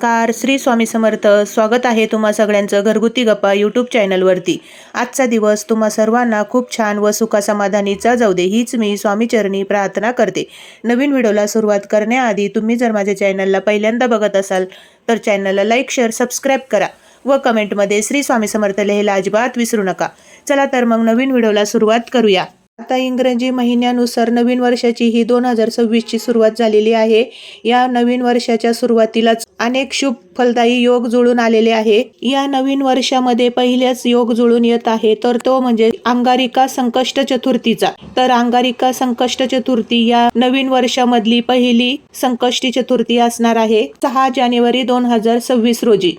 नमस्कार, श्री स्वामी समर्थ. स्वागत आहे तुम्हा सगळ्यांचं घरगुती गप्पा यूट्यूब चॅनलवरती. आजचा दिवस तुम्हा सर्वांना खूप छान व सुखासमाधानीचा जाऊ दे, हीच मी स्वामीचरणी प्रार्थना करते. नवीन व्हिडिओला सुरुवात करण्याआधी तुम्ही जर माझ्या चॅनलला पहिल्यांदा बघत असाल तर चॅनलला लाईक, शेअर, सबस्क्राईब करा व कमेंटमध्ये श्री स्वामी समर्थ लिहायला अजिबात विसरू नका. चला तर मग नवीन व्हिडिओला सुरुवात करूया. आता इंग्रजी महिन्यानुसार नवीन वर्षाची ही 2026ची सुरुवात झालेली आहे. या नवीन वर्षाच्या सुरुवातीलाच अनेक शुभ फलदायी योग जुळून आलेले आहे. या नवीन वर्षामध्ये पहिलेच योग जुळून येत आहे तर तो म्हणजे अंगारिका संकष्ट चतुर्थीचा. तर अंगारिका संकष्ट चतुर्थी या नवीन वर्षामधली पहिली संकष्टी चतुर्थी असणार आहे. 6 जानेवारी 2026 रोजी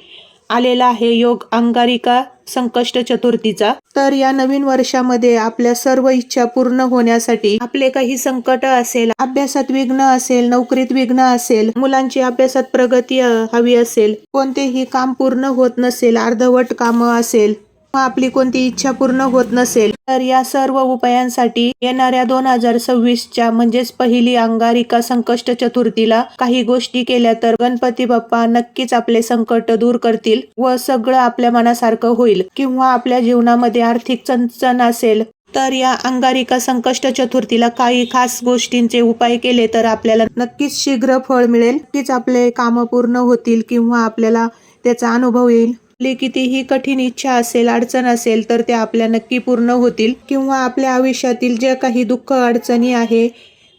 आलेला आहे योग अंगारिका संकष्ट चतुर्थीचा. तर या नवीन वर्षामध्ये आपल्या सर्व इच्छा पूर्ण होण्यासाठी, आपले काही संकट असेल, अभ्यासात विघ्न असेल, नोकरीत विघ्न असेल, मुलांची अभ्यासात प्रगती हवी असेल, कोणतेही काम पूर्ण होत नसेल, अर्धवट कामं असेल, आपली कोणती इच्छा पूर्ण होत नसेल, तर या सर्व उपायांसाठी येणाऱ्या 2026च्या म्हणजेच पहिली अंगारिका संकष्ट चतुर्थीला काही गोष्टी केल्या तर गणपती बाप्पा नक्कीच आपले संकट दूर करतील व सगळं आपल्या मनासारखं होईल. किंवा आपल्या जीवनामध्ये आर्थिक चणचण असेल तर या अंगारिका संकष्ट चतुर्थीला काही खास गोष्टींचे उपाय केले तर आपल्याला नक्कीच शीघ्र फळ मिळेल. नक्कीच आपले कामं पूर्ण होतील किंवा आपल्याला त्याचा अनुभव येईल. आपली कितीही कठीण इच्छा असेल, अडचण असेल तर त्या आपल्या नक्की पूर्ण होतील. किंवा आपल्या आयुष्यातील जे काही दुःख अडचणी आहे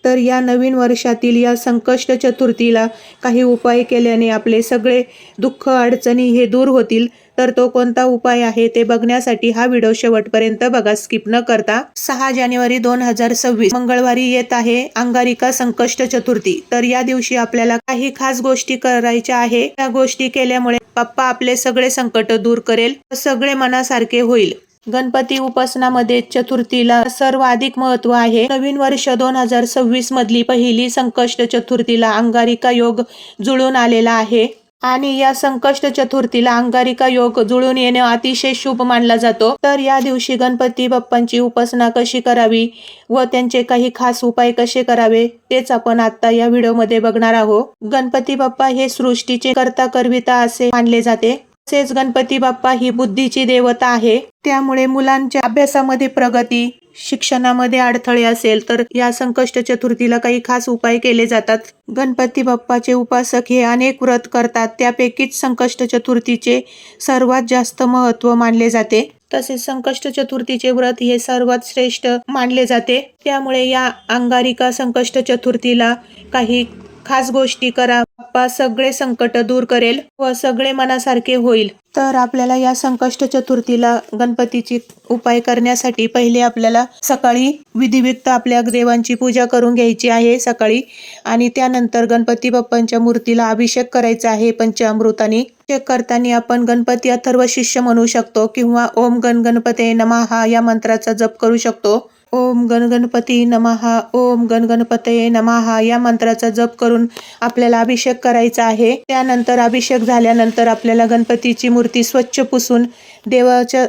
तर या नवीन वर्षातील या संकष्ट चतुर्थीला काही उपाय केल्याने आपले सगळे दुःख अडचणी हे दूर होतील. तर तो कोणता उपाय आहे ते बघण्यासाठी हा व्हिडिओ शेवटपर्यंत बघा, स्किप न करता. 6 जानेवारी 2026 मंगळवारी येत आहे अंगारिका संकष्ट चतुर्थी. तर या दिवशी आपल्याला काही खास गोष्टी करायच्या आहे. या गोष्टी केल्यामुळे बाप्पा आपले सगळे संकट दूर करेल, सगळे मनासारखे होईल. गणपती उपासनामध्ये चतुर्थीला सर्वाधिक महत्व आहे. नवीन वर्ष 2026 मधली पहिली संकष्ट चतुर्थीला अंगारिका योग जुळून आलेला आहे आणि या संकष्ट चतुर्थीला अंगारिका योग जुळून येणे अतिशय शुभ मानला जातो. तर या दिवशी गणपती बाप्पांची उपासना कशी करावी व त्यांचे काही खास उपाय कसे करावे तेच आपण आता या व्हिडिओमध्ये बघणार आहोत. गणपती बाप्पा हे सृष्टीचे कर्ता करविता असे मानले जाते. तसेच गणपती बाप्पा ही बुद्धीची देवता आहे. त्यामुळे मुलांच्या अभ्यासामध्ये प्रगती, शिक्षणामध्ये अडथळे असेल तर या संकष्ट चतुर्थीला काही खास उपाय केले जातात. गणपती बाप्पाचे उपासक हे अनेक व्रत करतात, त्यापैकीच संकष्ट चतुर्थीचे सर्वात जास्त महत्व मानले जाते. तसेच संकष्ट चतुर्थीचे व्रत हे सर्वात श्रेष्ठ मानले जाते. त्यामुळे या अंगारिका संकष्ट चतुर्थीला काही खास गोष्टी करा, बाप्पा सगळे संकट दूर करेल व सगळे मनासारखे होईल. तर आपल्याला या संकष्ट चतुर्थीला गणपतीची उपाय करण्यासाठी पहिले आपल्याला सकाळी विधिवत आपल्या देवांची पूजा करून घ्यायची आहे सकाळी. आणि त्यानंतर गणपती बाप्पांच्या मूर्तीला अभिषेक करायचा आहे पंचामृताने. अभिषेक करताना आपण गणपती अथर्व शिष्य म्हणू शकतो किंवा ओम गण गणपते नमः या मंत्राचा जप करू शकतो. ओम गण गणपती नमः, ओम गण गणपतये नमः या मंत्राचा जप करून आपल्याला अभिषेक करायचा आहे. त्यानंतर अभिषेक झाल्यानंतर आपल्याला गणपतीची मूर्ती स्वच्छ पुसून देवाच्या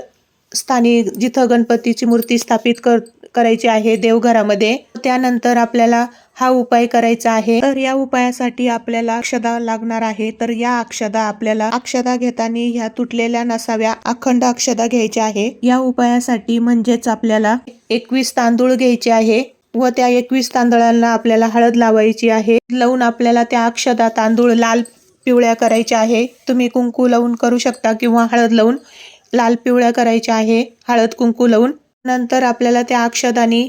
स्थानी जिथं गणपतीची मूर्ती स्थापित करायची आहे देवघरामध्ये, त्यानंतर आपल्याला हा उपाय करायचा आहे. तर या उपायासाठी आपल्याला अक्षदा लागणार आहे. तर या अक्षदा घेताना ह्या तुटलेल्या नसाव्या, अखंड अक्षदा घ्यायच्या आहे. या उपायासाठी म्हणजेच आपल्याला 21 तांदूळ घ्यायचे आहे व त्या 21 तांदळांना आपल्याला हळद लावायची आहे. लावून आपल्याला त्या अक्षदा तांदूळ लाल पिवळ्या करायच्या आहे. तुम्ही कुंकू लावून करू शकता किंवा हळद लावून लाल पिवळ्या करायच्या आहे, हळद कुंकू लावून. नंतर आपल्याला त्या अक्षदानी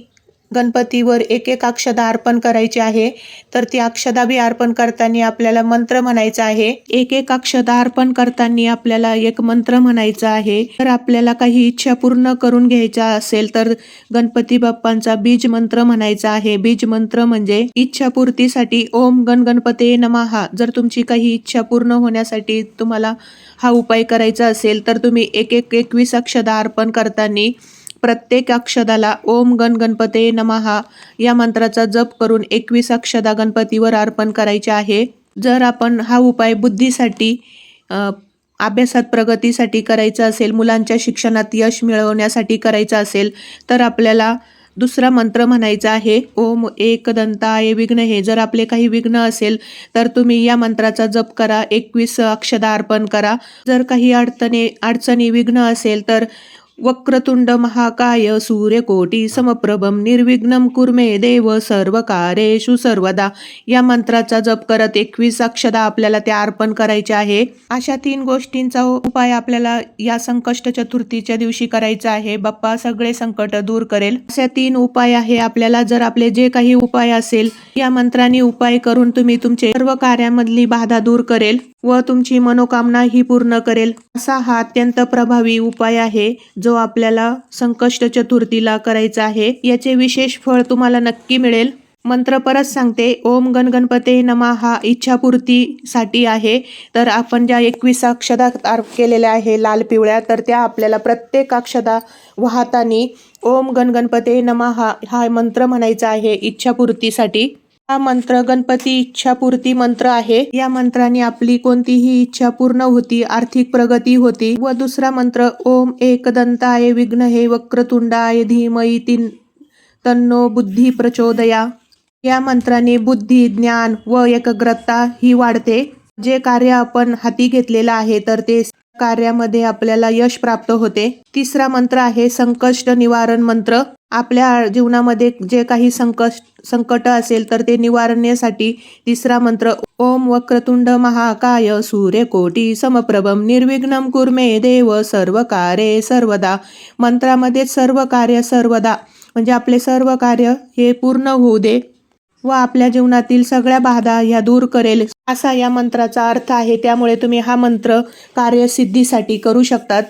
गणपतीवर एक एक अक्षदा अर्पण करायची आहे. तर ती अक्षदा बी अर्पण करताना आपल्याला मंत्र म्हणायचा आहे. एक एक अक्षदा अर्पण करताना आपल्याला एक मंत्र म्हणायचा आहे. तर आपल्याला काही इच्छा पूर्ण करून घ्यायच्या असेल तर गणपती बाप्पांचा बीज मंत्र म्हणायचा आहे. बीज मंत्र म्हणजे इच्छापूर्तीसाठी ओम गण गणपते नमः. जर तुमची काही इच्छा पूर्ण होण्यासाठी तुम्हाला हा उपाय करायचा असेल तर तुम्ही 21 अक्षदा अर्पण करताना प्रत्येक अक्षदाला ओम गण गणपते नमः या मंत्राचा जप करून 21 अक्षदा गणपतीवर अर्पण करायचे आहे. जर आपण हा उपाय बुद्धीसाठी, अभ्यासात प्रगतीसाठी करायचा असेल, मुलांच्या शिक्षणात यश मिळवण्यासाठी करायचा असेल तर आपल्याला दुसरा मंत्र म्हणायचा आहे ओम एकदंताय विघ्नहे. जर आपले काही विघ्न असेल तर तुम्ही या मंत्राचा जप करा, 21 अक्षदा अर्पण करा. जर काही अडचणी विघ्न असेल तर वक्रतुंड महाकाय सूर्यकोटी समप्रभम निर्विघ्नं कुर्मे देव सर्वकार्येषु सर्वदा या मंत्राचा जप करत 21 अक्षदा आपल्याला त्या अर्पण करायच्या आहे. अशा 3 गोष्टींचा उपाय आपल्याला या संकष्ट चतुर्थीच्या दिवशी करायचा आहे. बाप्पा सगळे संकट दूर करेल. अशा 3 उपाय आहे आपल्याला. जर आपले जे काही उपाय असेल या मंत्राने उपाय करून तुम्ही तुमचे सर्व कार्यामधली बाधा दूर करेल व तुमची मनोकामना ही पूर्ण करेल. असा हा अत्यंत प्रभावी उपाय आहे जो आपल्याला संकष्ट चतुर्थीला करायचा आहे. याचे विशेष फळ तुम्हाला नक्की मिळेल. मंत्र परत सांगते, ओम गणगणपते नमः हा इच्छापूर्तीसाठी आहे. तर आपण ज्या 21 अक्षदा केलेल्या आहे लाल पिवळ्या, तर त्या आपल्याला प्रत्येक अक्षदा वाहताना ओम गणगणपते नमः हा मंत्र म्हणायचा आहे इच्छापूर्तीसाठी. हा मंत्र गणपती इच्छापूर्ती मंत्र आहे. या मंत्राने आपली कोणतीही इच्छा पूर्ण होती, आर्थिक प्रगती होती. व दुसरा मंत्र ओम एकदंताय विघ्नहे वक्रतुंडाय धीमहि तन्नो बुद्धी प्रचोदया. या मंत्राने बुद्धी, ज्ञान व एकाग्रता ही वाढते. जे कार्य आपण हाती घेतलेलं आहे तर ते कार्यामध्ये आपल्याला यश प्राप्त होते. तिसरा मंत्र आहे संकष्ट निवारण मंत्र. आपल्या जीवनामध्ये जे काही संकट असेल तर ते निवारण्यासाठी तिसरा मंत्र ओम वक्रतुंड महाकाय सूर्यकोटी समप्रभम निर्विघ्नं कुर्मे देव सर्वकार्ये सर्वदा. मंत्रामध्ये सर्व कार्य सर्वदा म्हणजे आपले सर्व कार्य हे पूर्ण होऊ दे व आपल्या जीवनातील सगळ्या बाधा ह्या दूर करेल असा या मंत्राचा अर्थ आहे. त्यामुळे तुम्ही हा मंत्र कार्यसिद्धीसाठी करू शकतात.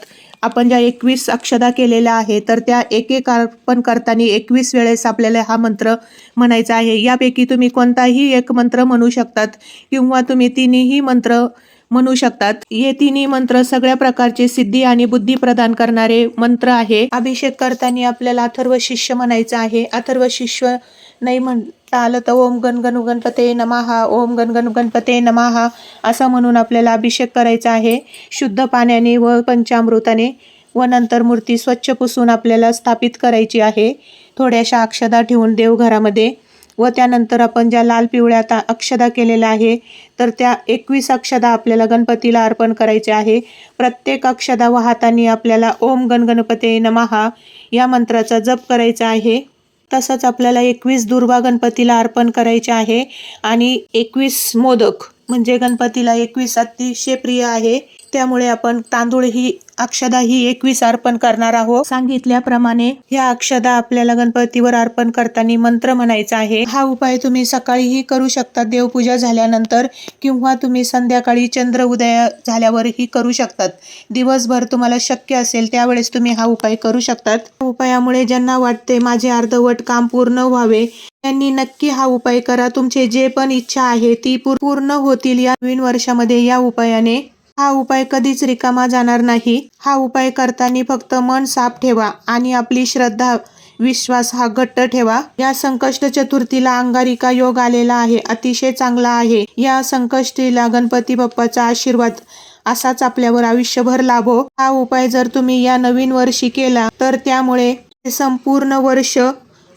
आपण ज्या 21 अक्षदा केलेल्या आहे तर त्या एक अर्पण करताना 21 वेळेस आपल्याला हा मंत्र म्हणायचा आहे. यापैकी तुम्ही कोणताही एक मंत्र म्हणू शकतात किंवा तुम्ही तिन्ही मंत्र म्हणू शकतात. हे तिन्ही मंत्र सगळ्या प्रकारचे सिद्धी आणि बुद्धी प्रदान करणारे मंत्र आहे. अभिषेक करताना आपल्याला अथर्व शिष्य म्हणायचं आहे. अथर्व शिष्य नाही म्हणता आलं तर ओम गणपते नमः ओम गणपते नमः असं म्हणून आपल्याला अभिषेक करायचा आहे शुद्ध पाण्याने व पंचामृताने. व नंतर मूर्ती स्वच्छ पुसून आपल्याला स्थापित करायची आहे थोड्याशा अक्षदा ठेवून देवघरामध्ये. व त्यानंतर आपण ज्या लाल पिवळ्या अक्षदा केलेल्या आहे तर त्या 21 अक्षदा आपल्याला गणपतीला अर्पण करायचे आहे. प्रत्येक अक्षदा वाहताना आपल्याला ओम गणपते नमः या मंत्राचा जप करायचा आहे. तसंच आपल्याला 21 दुर्वा गणपतीला अर्पण करायचे आहे आणि 21 मोदक म्हणजे गणपतीला 21 अतिशय प्रिय आहे. त्यामुळे आपण तांदूळ ही अक्षदा ही 21 अर्पण करणार आहोत. सांगितल्याप्रमाणे ह्या अक्षदा आपल्याला गणपतीवर अर्पण करताना मंत्र म्हणायचा आहे. हा उपाय तुम्ही सकाळीही करू शकता देवपूजा झाल्यानंतर किंवा तुम्ही संध्याकाळी चंद्र उदय झाल्यावरही करू शकतात. दिवसभर तुम्हाला शक्य असेल त्यावेळेस तुम्ही हा उपाय करू शकतात. उपायामुळे ज्यांना वाटते माझे अर्धवट काम पूर्ण व्हावे त्यांनी नक्की हा उपाय करा. तुमचे जे पण इच्छा आहे ती पूर्ण होतील या नवीन वर्षामध्ये या उपायाने. हा उपाय कधीच रिकामा जाणार नाही. हा उपाय करताना फक्त मन साफ ठेवा आणि आपली श्रद्धा विश्वास हा घट्ट ठेवा. या संकष्ट चतुर्थीला अंगारिका योग आलेला आहे, अतिशय चांगला आहे. या संकष्टीला गणपती बाप्पाचा आशीर्वाद असाच आपल्यावर आयुष्यभर लाभो. हा उपाय जर तुम्ही या नवीन वर्षी केला तर त्यामुळे संपूर्ण वर्ष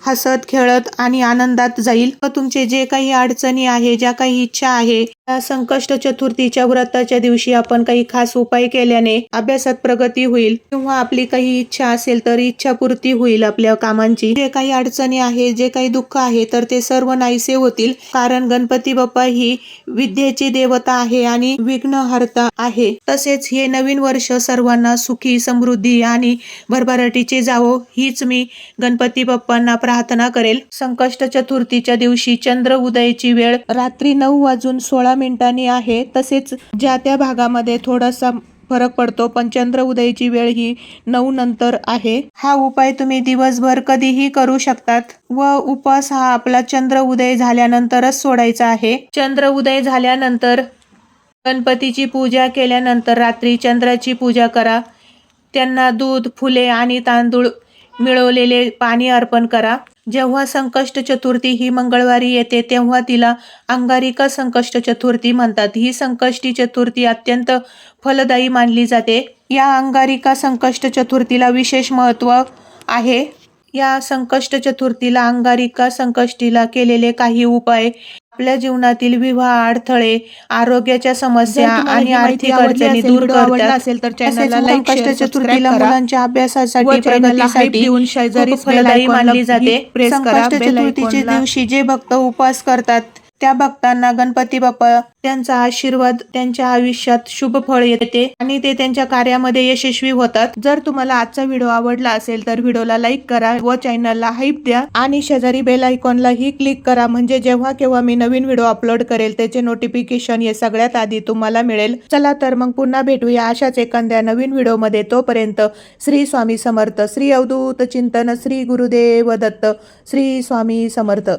हसत खेळत आणि आनंदात जाईल. व तुमचे जे काही अडचणी आहे, ज्या काही इच्छा आहे, त्या संकष्ट चतुर्थीच्या व्रताच्या दिवशी आपण काही खास उपाय केल्याने अभ्यासात प्रगती होईल किंवा आपली काही इच्छा असेल तर इच्छापूर्ती होईल. आपल्या कामांची जे काही अडचणी आहे, जे काही दुःख आहे तर ते सर्व नाहीसे होतील. कारण गणपती बाप्पा ही विद्येची देवता आहे आणि विघ्नहर्ता आहे. तसेच हे नवीन वर्ष सर्वांना सुखी, समृद्धी आणि भरभराटीचे जावो हीच मी गणपती बाप्पांना प्रार्थना करेल. संकष्ट चतुर्थीच्या दिवशी चंद्र उदयाची वेळ रात्री 9:16 आहे. तसेच ज्या त्या भागामध्ये थोडासा फरक पडतो, पण चंद्र उदयाची वेळ ही 9 नंतर आहे. हा उपाय तुम्ही दिवसभर कधीही करू शकतात व उपवास हा आपला चंद्र उदय झाल्यानंतरच सोडायचा आहे. चंद्र उदय झाल्यानंतर गणपतीची पूजा केल्यानंतर रात्री चंद्राची पूजा करा. त्यांना दूध, फुले आणि तांदूळ मिळवलेले पाणी अर्पण करा. जेव्हा संकष्ट चतुर्थी ही मंगळवारी येते तेव्हा तिला अंगारिका संकष्ट चतुर्थी म्हणतात. ही संकष्टी चतुर्थी अत्यंत फलदायी मानली जाते. या अंगारिका संकष्ट चतुर्थीला विशेष महत्त्व आहे. या संकष्ट चतुर्थीला अंगारिका संकष्टीला केलेले काही उपाय आपल्या जीवनातील विवाह अडथळे, आरोग्याच्या समस्या आणि आर्थिक अडचणी दूर करतात. तसेच संकष्ट चतुर्थीला मुलांच्या अभ्यासासाठी, प्रगतीसाठी खूप फलदायी मानली जाते. संकष्ट चतुर्थीच्या दिवशी जे भक्त उपवास करतात त्या भक्तांना गणपती बाप्पा त्यांचा आशीर्वाद त्यांच्या आयुष्यात शुभ फळ येते आणि ते त्यांच्या कार्यामध्ये यशस्वी होतात. जर तुम्हाला आजचा व्हिडिओ आवडला असेल तर व्हिडिओला लाईक करा व चॅनलला हाईप द्या आणि शेजारी बेल आयकॉनला ही क्लिक करा, म्हणजे जेव्हा केव्हा मी नवीन व्हिडिओ अपलोड करेल त्याचे नोटिफिकेशन हे सगळ्यात आधी तुम्हाला मिळेल. चला तर मग पुन्हा भेटूया अशाच एखाद्या नवीन व्हिडिओमध्ये. तोपर्यंत श्री स्वामी समर्थ. श्री अवधूत चिंतन. श्री गुरुदेव दत्त. श्री स्वामी समर्थ.